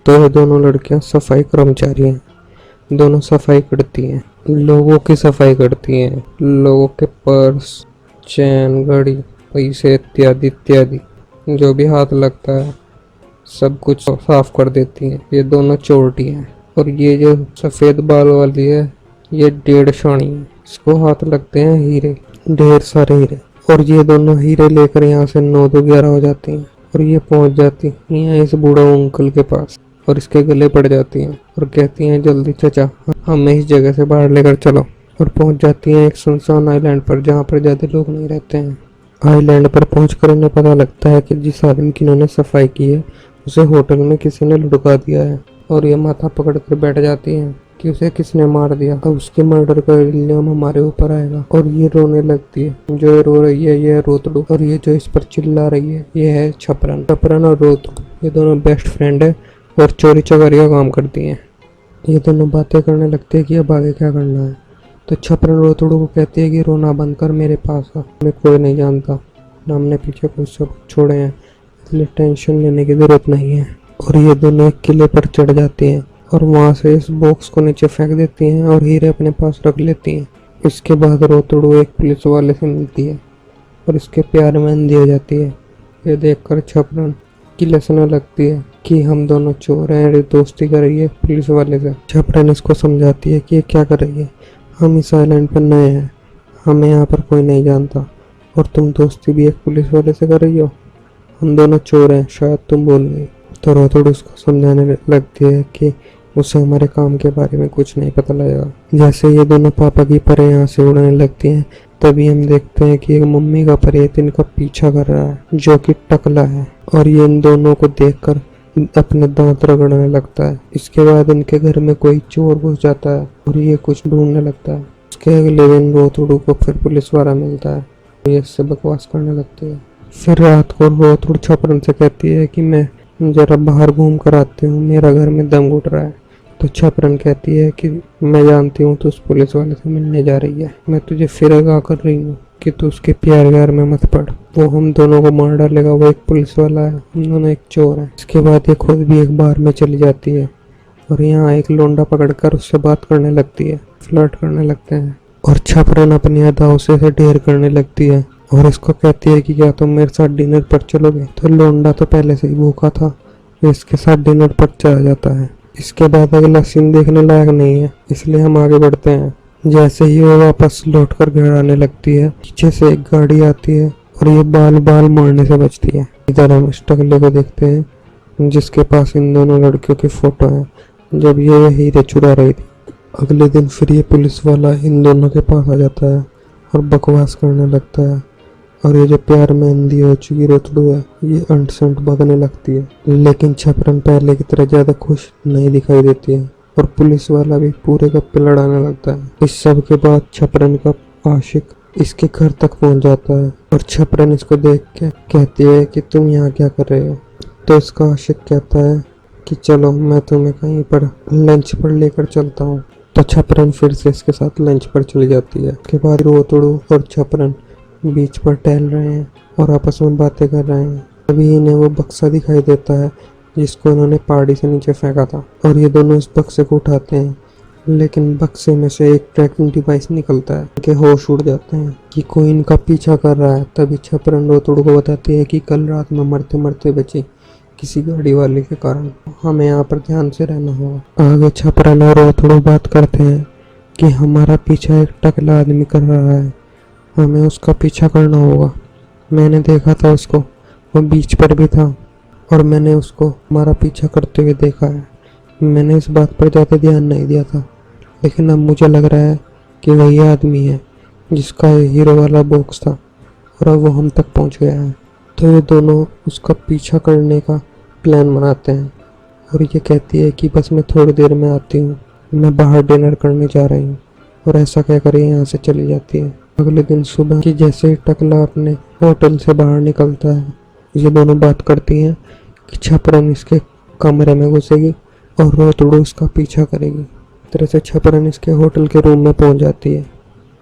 तो ये दोनों लड़कियां सफाई कर्मचारी हैं। दोनों सफाई करती हैं, लोगों की सफाई करती हैं, लोगों के पर्स, चैन, घड़ी, पैसे इत्यादि इत्यादि जो भी हाथ लगता है सब कुछ साफ कर देती हैं। ये दोनों चोरटी हैं। और ये जो सफेद बाल वाली है ये 1.5 शाणी है। इसको हाथ लगते हैं हीरे, ढेर सारे हीरे। और ये दोनों हीरे लेकर यहाँ से 9 तो 11 हो जाती हैं और ये पहुंच जाती हैं इस बूढ़ा अंकल के पास और इसके गले पड़ जाती हैं और कहती हैं जल्दी चाचा हमें इस जगह से बाहर लेकर चलो। और पहुंच जाती हैं एक सुनसान आइलैंड पर जहाँ पर ज्यादा लोग नहीं रहते हैं। आइलैंड पर पहुंचकर इन्हें पता लगता है कि जिस आदमी की इन्होंने सफाई की है उसे होटल में किसी ने लुढ़का दिया है। और ये माथा पकड़ कर बैठ जाती हैं कि उसे किसने मार दिया, अब उसके मर्डर का इल्जाम हमारे ऊपर आएगा। और ये रोने लगती है। जो रो रही है ये है रोतड़ू और ये जो इस पर चिल्ला रही है ये है छपरन। छपरन और रोतड़ू ये दोनों बेस्ट फ्रेंड है और चोरी चकारी का काम करती हैं। ये दोनों बातें करने लगते हैं कि अब आगे क्या करना है। तो छपरन रोतड़ू को कहती है कि रोना बंद कर, मेरे पास आ, हमें कोई नहीं जानता, हमने पीछे कुछ सब छोड़े हैं, इसलिए टेंशन लेने की जरूरत नहीं है। और ये दोनों एक किले पर चढ़ जाती हैं और वहां से इस बॉक्स को नीचे फेंक देती हैं और हीरे अपने पास रख लेती हैं। इसके बाद रोतड़ू एक पुलिस वाले से मिलती है और इसके प्यार में अंधी हो जाती है। ये देखकर छपरन की लसना लगती है कि हम दोनों चोर हैं, ये दोस्ती कर रही है पुलिस वाले से। छपरन इसको समझाती है कि ये क्या कर रही है, हम इस आइलैंड पर नए हैं, हमें यहाँ पर कोई नहीं जानता और तुम दोस्ती भी एक पुलिस वाले से कर रही हो, हम दोनों चोर हैं, शायद तुम भूल गई। तो रोतड़ू उसको समझाने लगती है कि उसे हमारे काम के बारे में कुछ नहीं पता लगेगा। जैसे ये दोनों पापा की परे यहाँ से उड़ने लगती हैं तभी हम देखते हैं कि एक मम्मी का प्रेत इनका पीछा कर रहा है जो कि टकला है और ये इन दोनों को देखकर अपने दांत रगड़ने लगता है। इसके बाद इनके घर में कोई चोर घुस जाता है और ये कुछ ढूंढने लगता है। उसके अगले दिन रोतड़ू को फिर पुलिस वाला मिलता है, ये इससे बकवास करने लगती है। फिर रात को रोतड़ू छपरन से कहती है कि मैं जरा बाहर घूम कर आती हूँ, मेरा घर में दम घुट रहा है। तो छपरन कहती है कि मैं जानती हूँ तू उस पुलिस वाले से मिलने जा रही है, मैं तुझे फिर आगाह कर रही हूँ कि तू उसके प्यार में मत पड़, वो हम दोनों को मार डालेगा, वो एक पुलिस वाला है, हम दोनों एक चोर है। इसके बाद ये खुद भी एक बार में चली जाती है और यहाँ एक लोंडा पकड़कर उससे बात करने लगती है, फ्लर्ट करने लगते हैं। और छपरन अपनी अदाओं से ढेर करने लगती है और इसको कहती है कि क्या तुम मेरे साथ डिनर पर चलोगे। तो लोंडा तो पहले से ही भूखा था, इसके साथ डिनर पर चला जाता है। इसके बाद अगला सीन देखने लायक नहीं है, इसलिए हम आगे बढ़ते हैं। जैसे ही वो वापस लौट कर घर आने लगती है पीछे से एक गाड़ी आती है और ये बाल बाल मारने से बचती है। इधर हम इस टकले को देखते हैं जिसके पास इन दोनों लड़कियों की फोटो है जब ये हीरे चुरा रही थी। अगले दिन फिर ये पुलिस वाला इन दोनों के पास आ जाता है और बकवास करने लगता है और ये जो प्यार में अंधी हो चुकी रोतड़ू है ये अंट संट बगने लगती है। लेकिन छपरन पहले की तरह ज्यादा खुश नहीं दिखाई देती है और पुलिस वाला भी पूरे गप्पे लड़ाने लगता है। इस सब के बाद छपरन का आशिक इसके घर तक पहुंच जाता है और छपरन इसको देख के कहती है कि तुम यहाँ क्या कर रहे हो। तो इसका आशिक कहता है कि चलो मैं तुम्हें कहीं पर लंच पर लेकर चलता हूँ। तो छपरन फिर से इसके साथ लंच पर चली जाती है। उसके बाद रोतड़ू और छपरन बीच पर टहल रहे हैं और आपस में बातें कर रहे हैं। अभी इन्हें वो बक्सा दिखाई देता है जिसको इन्होंने पहाड़ी से नीचे फेंका था और ये दोनों इस बक्से को उठाते हैं, लेकिन बक्से में से एक ट्रैकिंग डिवाइस निकलता है। इनके होश उड़ जाते हैं कि कोई इनका पीछा कर रहा है। तभी छपरन रोतड़ू को बताती है कि कल रात में मरते मरते बची किसी गाड़ी वाले के कारण, हमें यहाँ पर ध्यान से रहना होगा। आगे छपरन और रोतड़ू बात करते हैं कि हमारा पीछा एक टकला आदमी कर रहा है, हमें उसका पीछा करना होगा। मैंने देखा था उसको, वो बीच पर भी था और मैंने उसको हमारा पीछा करते हुए देखा है। मैंने इस बात पर ज़्यादा ध्यान नहीं दिया था, लेकिन अब मुझे लग रहा है कि वही आदमी है जिसका हीरो वाला बॉक्स था और अब वो हम तक पहुंच गया है। तो ये दोनों उसका पीछा करने का प्लान बनाते हैं और ये कहती है कि बस मैं थोड़ी देर में आती हूँ, मैं बाहर डिनर करने जा रही हूँ। और ऐसा कहकर ये यहाँ से चली जाती है। अगले दिन सुबह की जैसे ही टकला अपने होटल से बाहर निकलता है ये दोनों बात करती हैं कि छपरन इसके कमरे में घुसेगी और रोतड़ू इसका पीछा करेगी। इस तरह से छपरन इसके होटल के रूम में पहुंच जाती है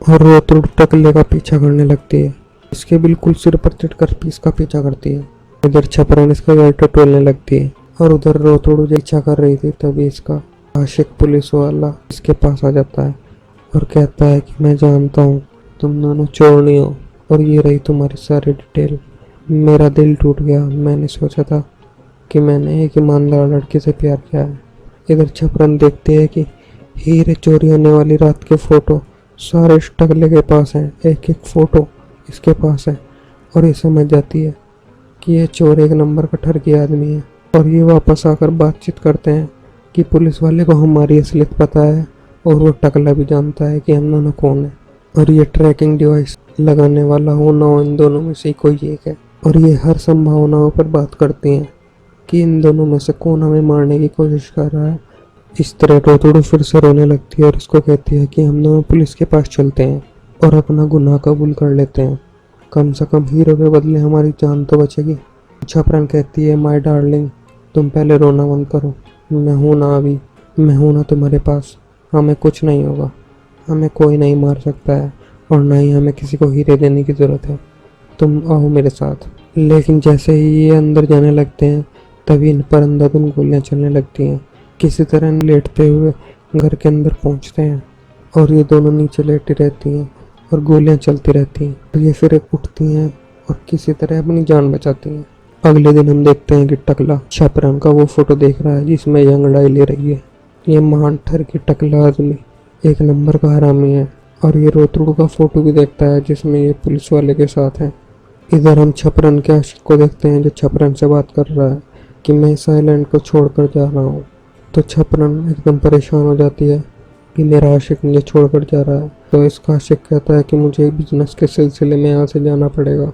और रोतड़ू टकले का पीछा करने लगती है। इसके बिल्कुल सिर पर चढ़कर इसका पीछा करती है। इधर छपरन इसका घर टटोलने लगती है और उधर रोतड़ू पीछा कर रही थी, तभी इसका आशिक पुलिस वाला इसके पास आ जाता है और कहता है कि मैं जानता हूँ तुम दोनों चोर नहीं हो और ये रही तुम्हारी सारी डिटेल। मेरा दिल टूट गया, मैंने सोचा था कि मैंने एक ईमानदार लड़के से प्यार किया है। इधर छपरन देखते हैं कि हीरे चोरी होने वाली रात के फोटो सारे इस टकले के पास हैं, एक एक फोटो इसके पास है और ये समझ जाती है कि ये चोर एक नंबर का ठरकी आदमी है। और ये वापस आकर बातचीत करते हैं कि पुलिस वाले को हमारी असलियत पता है और वो टकला भी जानता है कि हम दोनों कौन है और ये ट्रैकिंग डिवाइस लगाने वाला हो ना हो इन दोनों में से कोई एक है। और ये हर संभावनाओं पर बात करती हैं कि इन दोनों में से कौन हमें मारने की कोशिश कर रहा है। इस तरह रोतड़ू फिर से रोने लगती है और उसको कहती है कि हम दोनों पुलिस के पास चलते हैं और अपना गुनाह कबूल कर लेते हैं, कम से कम हीरो के बदले हमारी जान तो बचेगी। छपरन कहती है माय डार्लिंग तुम पहले रोना बंद करो, मैं हूँ ना अभी, मैं हूँ ना तुम्हारे पास, हमें कुछ नहीं होगा, हमें कोई नहीं मार सकता है और ना ही हमें किसी को हीरे देने की ज़रूरत है, तुम आओ मेरे साथ। लेकिन जैसे ही ये अंदर जाने लगते हैं तभी इन पर अंधाधुंध गोलियाँ चलने लगती हैं। किसी तरह लेटते हुए घर के अंदर पहुँचते हैं और ये दोनों नीचे लेटी रहती हैं और गोलियाँ चलती रहती हैं। तो ये फिर उठती हैं और किसी तरह अपनी जान बचाती हैं। अगले दिन हम देखते हैं कि टकला छपरन का वो फोटो देख रहा है जिसमें ये अंगड़ाई ले रही है। ये महान ठर की टकला आदमी एक नंबर का हरामी है। और ये रोतड़ू का फोटो भी देखता है जिसमें ये पुलिस वाले के साथ है। इधर हम छपरन के आशिक को देखते हैं जो छपरन से बात कर रहा है कि मैं इस आइलैंड को छोड़कर जा रहा हूँ। तो छपरन एकदम परेशान हो जाती है कि मेरा आशिक मुझे छोड़कर जा रहा है। तो इसका आशिक कहता है कि मुझे बिजनेस के सिलसिले में यहाँ से जाना पड़ेगा,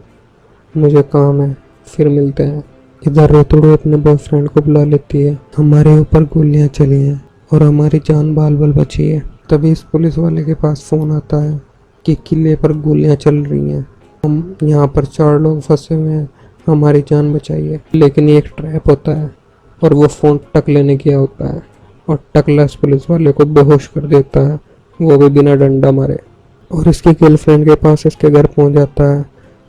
मुझे काम है, फिर मिलते हैं। इधर रोतड़ू अपने बॉयफ्रेंड को बुला लेती है। हमारे ऊपर गोलियां चली हैं और हमारी जान बाल बाल बची है। तभी इस पुलिस वाले के पास फोन आता है कि किले पर गोलियां चल रही हैं, हम यहाँ पर 4 लोग फंसे हुए हैं, हमारी जान बचाइए। लेकिन ये एक ट्रैप होता है और वो फ़ोन टकले ने किया होता है और टकला इस पुलिस वाले को बेहोश कर देता है, वो भी बिना डंडा मारे। और इसकी गर्लफ्रेंड के पास इसके घर पहुंच जाता है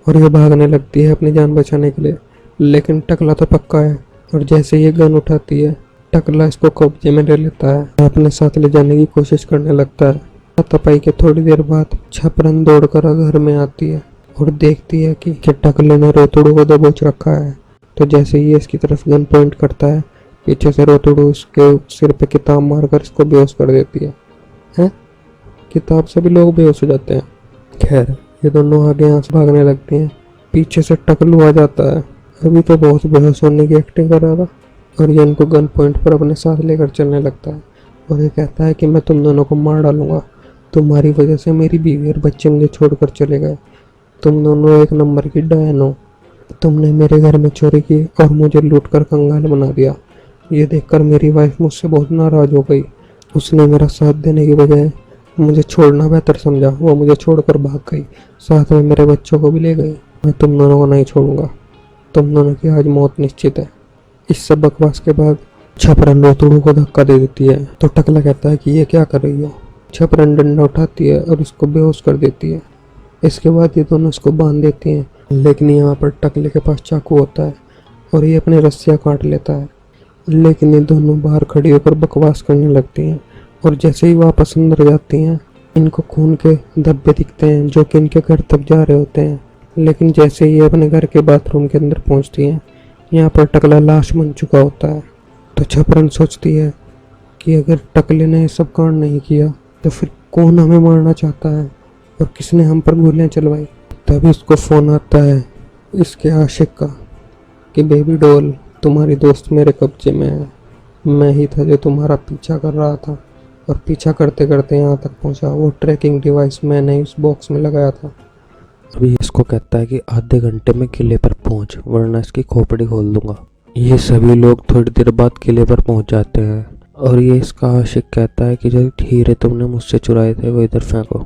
और ये भागने लगती है अपनी जान बचाने के लिए। लेकिन टकला तो पक्का है और जैसे ये गन उठाती है टकला इसको कब्जे में ले लेता है, अपने साथ ले जाने की कोशिश करने लगता है। तपाई के थोड़ी देर बाद छपरन दौड़कर घर में आती है और देखती है कि टकले ने रोतड़ू को दबोच रखा है। तो जैसे ही इसकी तरफ गन पॉइंट करता है पीछे से रोतड़ू उसके सिर पे किताब मारकर इसको बेहोश कर देती है। किताब से भी लोग बेहोश हो जाते हैं। खैर ये दोनों आगे यहाँ से भागने लगते हैं, पीछे से टकलू आ जाता है। अभी तो बहुत बेहोश होने की एक्टिंग कर रहा था और ये इनको गन पॉइंट पर अपने साथ लेकर चलने लगता है और ये कहता है कि मैं तुम दोनों को मार डालूंगा, तुम्हारी वजह से मेरी बीवी और बच्चे मुझे छोड़कर चले गए, तुम दोनों एक नंबर की डायन हो, तुमने मेरे घर में चोरी की और मुझे लूट कर कंगाल बना दिया। ये देखकर मेरी वाइफ मुझसे बहुत नाराज़ हो गई, उसने मेरा साथ देने की बजाय मुझे छोड़ना बेहतर समझा, वो मुझे छोड़कर भाग गई, साथ में मेरे बच्चों को भी ले गई। मैं तुम दोनों को नहीं छोड़ूंगा, तुम दोनों की आज मौत निश्चित है। इस सब बकवास के बाद छपरन रोतड़ू को धक्का दे देती है। तो टकला कहता है कि ये क्या कर रही हो। छपरन डंडा उठाती है और इसको बेहोश कर देती है। इसके बाद ये दोनों इसको बांध देती हैं, लेकिन यहाँ पर टकले के पास चाकू होता है और ये अपने रस्सियाँ काट लेता है। लेकिन ये दोनों बाहर खड़ी होकर बकवास करने लगती हैं और जैसे ही वापस अंदर जाती हैं इनको खून के धब्बे दिखते हैं जो कि इनके घर तक जा रहे होते हैं। लेकिन जैसे ही ये अपने घर के बाथरूम के अंदर पहुँचती हैं यहाँ पर टकला लाश बन चुका होता है। तो छपरन सोचती है कि अगर टकले ने ये सब कांड नहीं किया तो फिर कौन हमें मारना चाहता है और किसने हम पर गोलियां चलवाई। तभी उसको फ़ोन आता है इसके आशिक का कि बेबी डॉल तुम्हारी दोस्त मेरे कब्जे में है, मैं ही था जो तुम्हारा पीछा कर रहा था और पीछा करते करते यहाँ तक पहुँचा। वो ट्रैकिंग डिवाइस मैंने उस बॉक्स में लगाया था। अभी इसको कहता है कि आधे घंटे में किले पर पहुँच वरना इसकी खोपड़ी खोल दूंगा। ये सभी लोग थोड़ी देर बाद किले पर पहुँच जाते हैं और ये इसका आशिक कहता है कि जो हीरे तुमने मुझसे चुराए थे वो इधर फेंको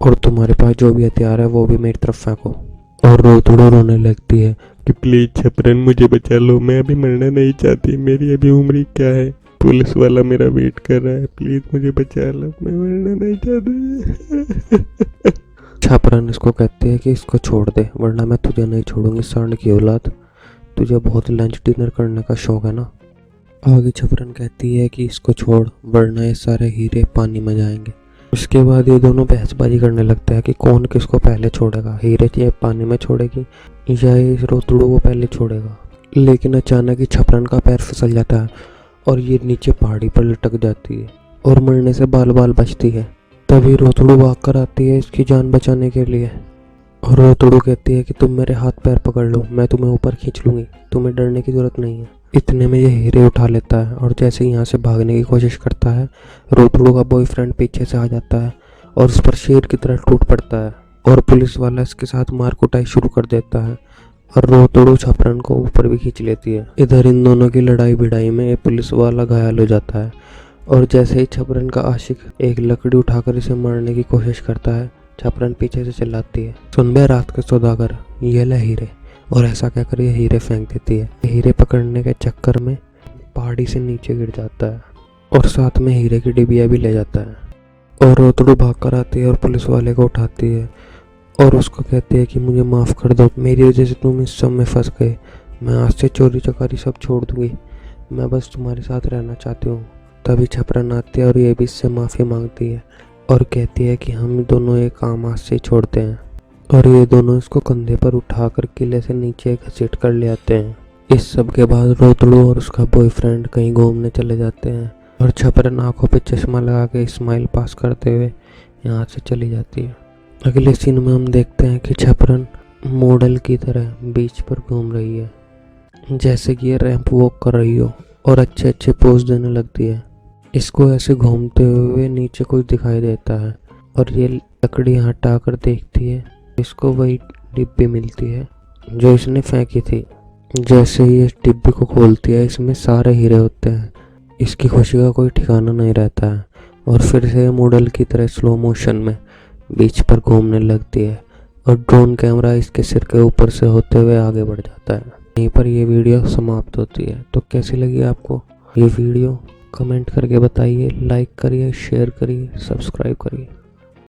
और तुम्हारे पास जो भी हथियार है वो भी मेरी तरफ फेंको। और रोतड़ू रोने लगती है कि प्लीज छपरन मुझे बचा लो, मैं अभी मरना नहीं चाहती, मेरी अभी उम्र क्या है, पुलिस वाला मेरा वेट कर रहा है, प्लीज मुझे बचा लो, मैं मरना नहीं चाहती। छपरन इसको कहती है कि इसको छोड़ दे वरना मैं तुझे नहीं छोड़ूंगी। सांड की औलाद, तुझे बहुत लंच डिनर करने का शौक है ना, आगे छपरन कहती है कि इसको छोड़ वरना ये सारे हीरे पानी में जाएंगे। उसके बाद ये दोनों बहसबाजी करने लगते हैं कि कौन किसको पहले छोड़ेगा, हीरे ये पानी में छोड़ेगी या ये इस रोतड़ू को पहले छोड़ेगा। लेकिन अचानक ही छपरन का पैर फिसल जाता है और ये नीचे पहाड़ी पर लटक जाती है और मरने से बाल बाल बचती है। तभी रोतड़ू भाग कर आती है इसकी जान बचाने के लिए और रोतड़ू कहती है कि तुम मेरे हाथ पैर पकड़ लो, मैं तुम्हें ऊपर खींच लूँगी, तुम्हें डरने की ज़रूरत नहीं है। इतने में ये हीरे उठा लेता है और जैसे ही यहाँ से भागने की कोशिश करता है रोतड़ू का बॉयफ्रेंड पीछे से आ जाता है और उस पर शेर की तरह टूट पड़ता है और पुलिस वाला इसके साथ मार कुटाई शुरू कर देता है और रोतड़ू छपरन को ऊपर भी खींच लेती है। इधर इन दोनों की लड़ाई भिड़ाई में ये पुलिस वाला घायल हो जाता है और जैसे ही छपरन का आशिक एक लकड़ी उठाकर इसे मारने की कोशिश करता है छपरन पीछे से चिल्लाती है, सुन बे रात के सौदागर, ये ले हीरे। और ऐसा कहकर ये हीरे फेंक देती है। हीरे पकड़ने के चक्कर में पहाड़ी से नीचे गिर जाता है और साथ में हीरे की डिबिया भी ले जाता है और रोतड़ू भाग कर आती है और पुलिस वाले को उठाती है और उसको कहती है कि मुझे माफ़ कर दो, मेरी वजह से तुम इस सब में फंस गए, मैं आज से चोरी चकारी सब छोड़ दूँगी, मैं बस तुम्हारे साथ रहना चाहती हूँ। तभी छपरन आती है और ये भी इससे माफ़ी मांगती है और कहती है कि हम दोनों ये काम आज से छोड़ते हैं और ये दोनों इसको कंधे पर उठाकर किले से नीचे घसीट कर ले आते हैं। इस सब के बाद रोतड़ू और उसका बॉयफ्रेंड कहीं घूमने चले जाते हैं और छपरन आंखों पे चश्मा लगा के स्माइल पास करते हुए यहाँ से चली जाती है। अगले सीन में हम देखते हैं कि छपरन मॉडल की तरह बीच पर घूम रही है, जैसे कि ये रैंप वॉक कर रही हो और अच्छे अच्छे पोज देने लगती है। इसको ऐसे घूमते हुए नीचे कुछ दिखाई देता है और ये लकड़ी हटा कर देखती है, इसको वही डिब्बी मिलती है जो इसने फेंकी थी। जैसे ही इस डिब्बी को खोलती है इसमें सारे हीरे होते हैं। इसकी खुशी का कोई ठिकाना नहीं रहता है और फिर से मॉडल की तरह स्लो मोशन में बीच पर घूमने लगती है और ड्रोन कैमरा इसके सिर के ऊपर से होते हुए आगे बढ़ जाता है। यहीं पर ये वीडियो समाप्त होती है। तो कैसी लगी आपको ये वीडियो कमेंट करके बताइए, लाइक करिए, शेयर करिए, सब्सक्राइब करिए।